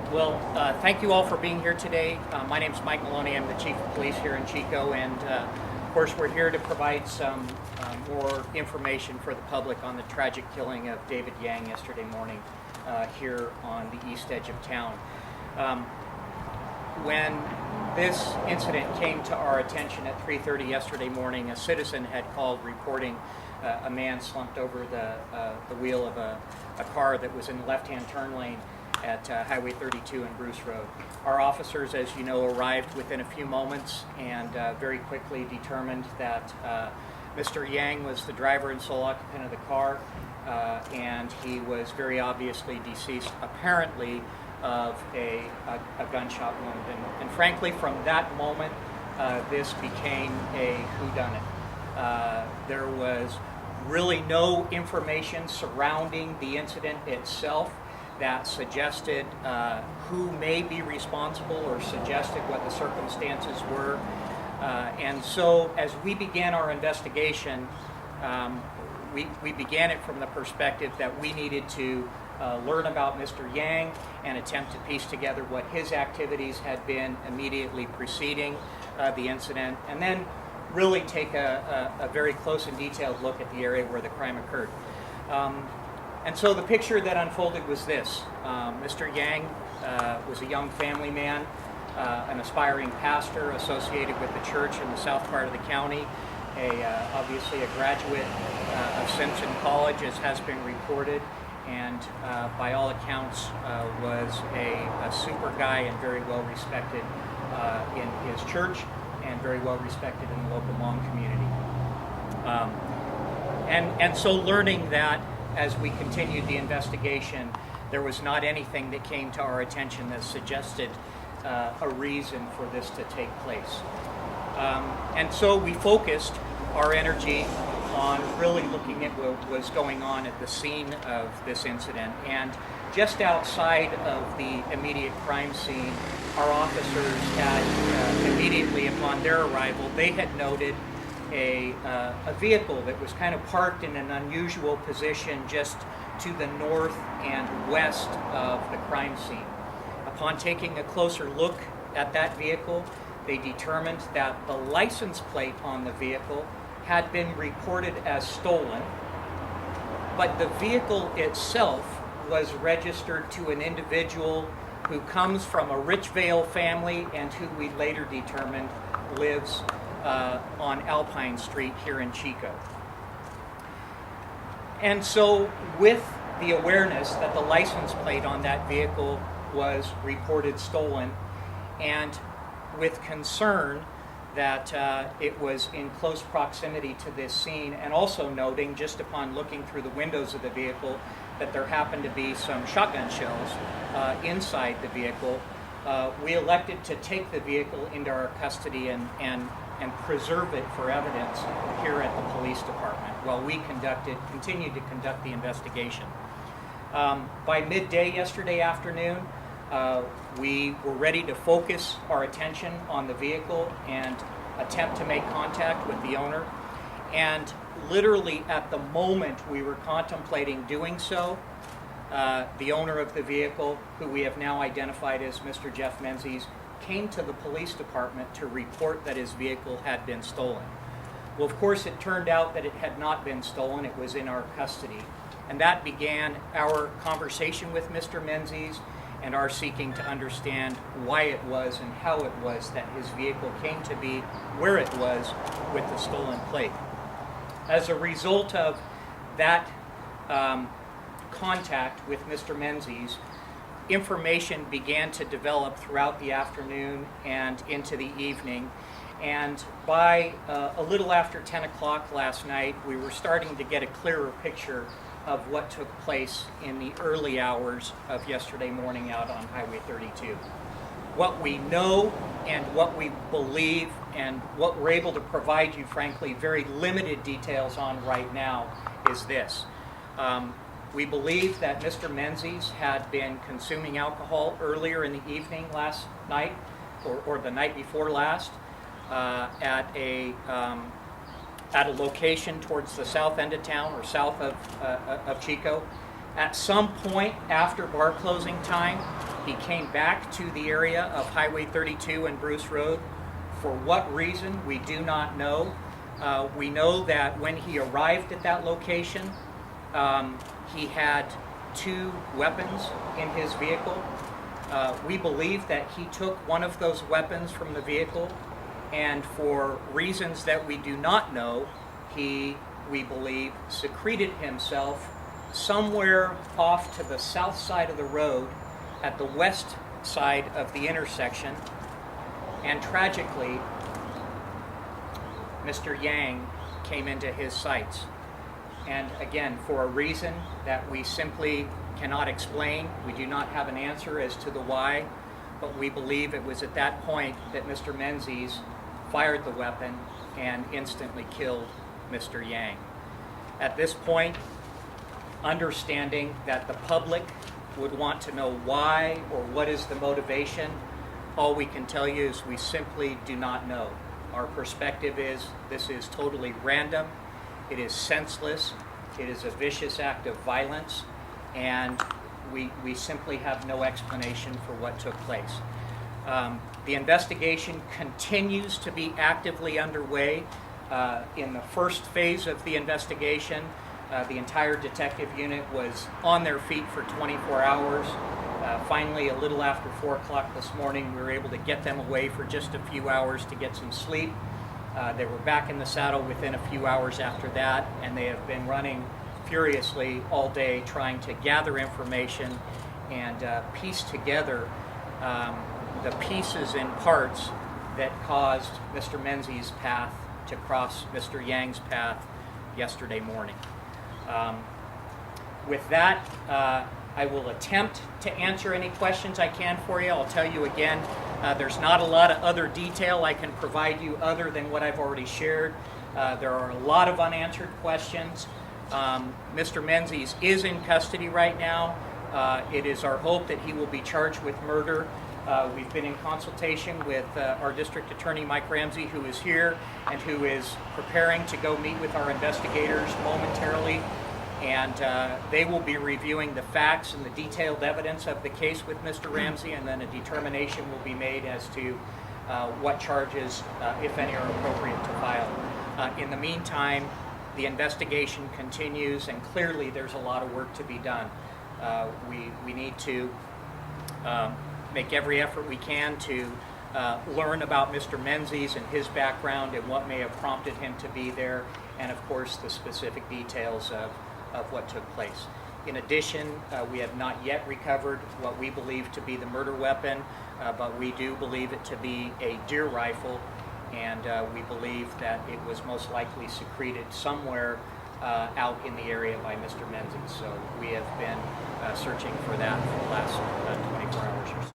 Thank you all for being here today. My name is Mike Maloney. I'm the Chief of Police here in Chico, and of course we're here to provide some more information for the public on the tragic killing of David Yang yesterday morning here on the east edge of town. When this incident came to our attention at 3:30 yesterday morning, a citizen had called reporting a man slumped over the wheel of a car that was in the left-hand turn lane at Highway 32 and Bruce Road. Our officers, as you know, arrived within a few moments and very quickly determined that Mr. Yang was the driver and sole occupant of the car, and he was very obviously deceased, apparently of a gunshot wound. And frankly, from that moment, this became a whodunit. There was really no information surrounding the incident itself that suggested who may be responsible or suggested what the circumstances were. And so as we began our investigation, we began it from the perspective that we needed to learn about Mr. Yang and attempt to piece together what his activities had been immediately preceding the incident, and then really take a very close and detailed look at the area where the crime occurred. And so the picture that unfolded was this. Mr. Yang was a young family man, an aspiring pastor associated with the church in the south part of the county, obviously a graduate of Simpson College, as has been reported, and by all accounts was a super guy and very well respected in his church and very well respected in the local Hmong community. And so learning that as we continued the investigation, there was not anything that came to our attention that suggested a reason for this to take place. And so we focused our energy on really looking at what was going on at the scene of this incident. And just outside of the immediate crime scene, our officers had immediately upon their arrival, they had noted a vehicle that was kind of parked in an unusual position just to the north and west of the crime scene. Upon taking a closer look at that vehicle, they determined that the license plate on the vehicle had been reported as stolen, but the vehicle itself was registered to an individual who comes from a Richvale family and who we later determined lives on Alpine Street here in Chico. And so with the awareness that the license plate on that vehicle was reported stolen, and with concern that it was in close proximity to this scene, and also noting just upon looking through the windows of the vehicle that there happened to be some shotgun shells inside the vehicle, we elected to take the vehicle into our custody and preserve it for evidence here at the police department while we continued to conduct the investigation. By midday yesterday afternoon, we were ready to focus our attention on the vehicle and attempt to make contact with the owner. And literally at the moment we were contemplating doing so, the owner of the vehicle, who we have now identified as Mr. Jeff Menzies, came to the police department to report that his vehicle had been stolen. Well, of course, it turned out that it had not been stolen. It was in our custody. And that began our conversation with Mr. Menzies and our seeking to understand why it was and how it was that his vehicle came to be where it was with the stolen plate. As a result of that contact with Mr. Menzies, information began to develop throughout the afternoon and into the evening. And by a little after 10 o'clock last night, we were starting to get a clearer picture of what took place in the early hours of yesterday morning out on Highway 32. What we know and what we believe and what we're able to provide you, frankly, very limited details on right now is this. We believe that Mr. Menzies had been consuming alcohol earlier in the evening last night, or the night before last, at a location towards the south end of town, or south of Chico. At some point after bar closing time, he came back to the area of Highway 32 and Bruce Road. For what reason, we do not know. We know that when he arrived at that location, he had 2 weapons in his vehicle. We believe that he took one of those weapons from the vehicle, and for reasons that we do not know, we believe, secreted himself somewhere off to the south side of the road at the west side of the intersection. And tragically, Mr. Yang came into his sights. And again, for a reason that we simply cannot explain, we do not have an answer as to the why, but we believe it was at that point that Mr. Menzies fired the weapon and instantly killed Mr. Yang. At this point, understanding that the public would want to know why or what is the motivation, all we can tell you is we simply do not know. Our perspective is this is totally random, it is senseless, it is a vicious act of violence, and we simply have no explanation for what took place. The investigation continues to be actively underway. In the first phase of the investigation, the entire detective unit was on their feet for 24 hours. Finally, a little after 4 o'clock this morning, we were able to get them away for just a few hours to get some sleep. They were back in the saddle within a few hours after that, and they have been running furiously all day trying to gather information and piece together the pieces and parts that caused Mr. Menzies' path to cross Mr. Yang's path yesterday morning. With that, I will attempt to answer any questions I can for you. I'll tell you again, there's not a lot of other detail I can provide you other than what I've already shared. There are a lot of unanswered questions. Mr. Menzies is in custody right now. It is our hope that he will be charged with murder. We've been in consultation with our District Attorney, Mike Ramsey, who is here and who is preparing to go meet with our investigators momentarily. And they will be reviewing the facts and the detailed evidence of the case with Mr. Ramsey, and then a determination will be made as to what charges, if any, are appropriate to file. In the meantime, the investigation continues, and clearly there's a lot of work to be done. We need to make every effort we can to learn about Mr. Menzies and his background and what may have prompted him to be there, and of course the specific details of what took place. In addition, we have not yet recovered what we believe to be the murder weapon, but we do believe it to be a deer rifle, and we believe that it was most likely secreted somewhere out in the area by Mr. Menzies. So we have been searching for that for the last 24 hours or so.